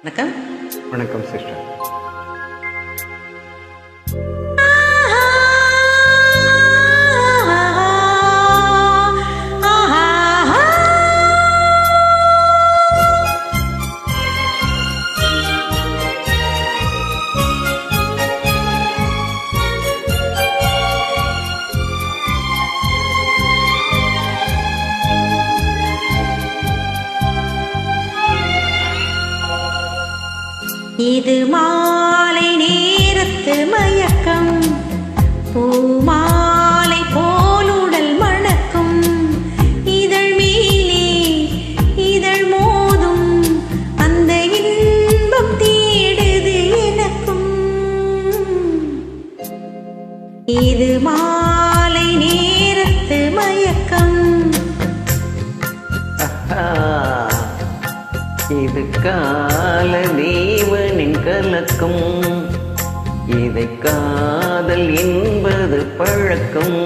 வணக்கம். வணக்கம் சிஸ்டர். இது மாலை நேரத்து மயக்கம், பூமாலை போலுடல் மணக்கும், இதழ் மேலே இதழ் மோதும் அந்த இன்பம் தேடுது எனக்கும். இது மாலை நேரத்து மயக்கம். இது கால தேவனின் கலக்கம், இதை காதல் என்பது பழக்கம்.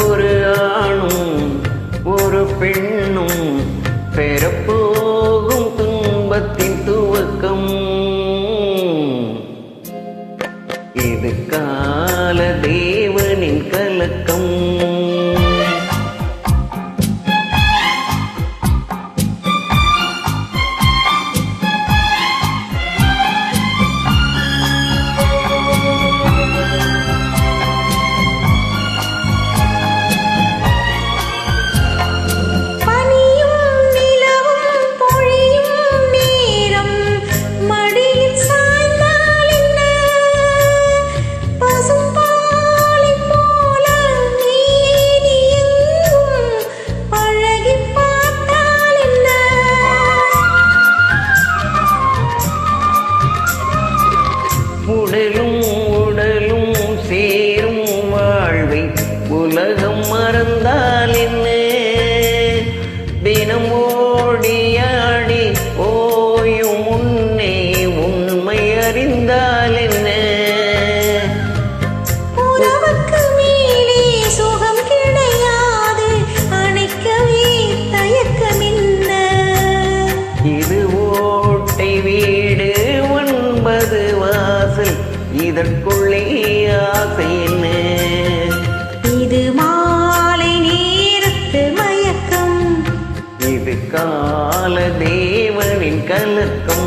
ஒரு ஆணும் ஒரு பெண்ணும் பெறப்போகும் துன்பத்தின் துவக்கம். இது கால தேவனின் கலக்கம். உடலும் உடலும் சேரும் வாழ்வை உலகம் மறந்தால் என்ன? தினம் ஓடியாடி ஓயும் முன்னே உண்மை அறிந்தால் என்ன? உறவுக்கு மேலே சுகம் கிடையாது, அணைக்கவே தயக்கம் என்ன? இது ஓட்டை வீடு 9 வாசல், இதற்குள்ளே ஆசை என்ன? இது மாலை நேரத்து மயக்கம், இது கால தேவனின் கலக்கம்.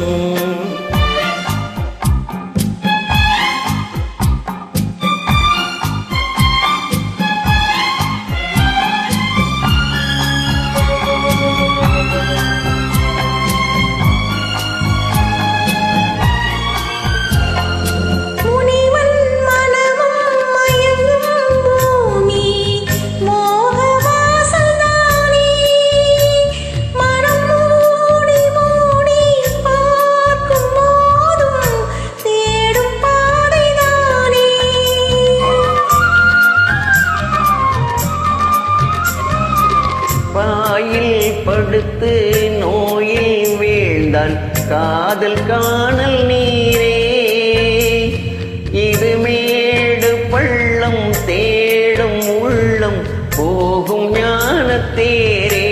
பாயில் படுத்து நோயில் வீழ்ந்தால் காதல் காணல் நீரே. இது மேடு பள்ளம் தேடும் உள்ளம் போகும் ஞானத்தேரே.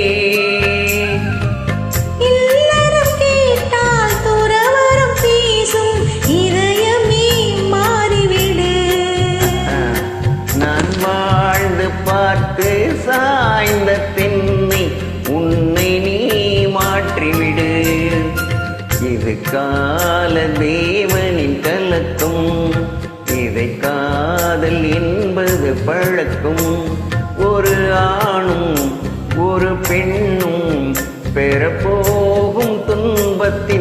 இல்லறம் கேட்டால் துறவறம் பேசும் இதயமே மாறிவிடு. நான் வாழ்ந்து பார்த்து சாய்ந்த தென்னை உன்னை நீ மாற்றிவிடு. இது கால தேவனின் கலக்கம், இதை காதல் என்பது பழக்கம். ஒரு ஆணும் ஒரு பெண்ணும் பெறப்போகும் துன்பத்தில்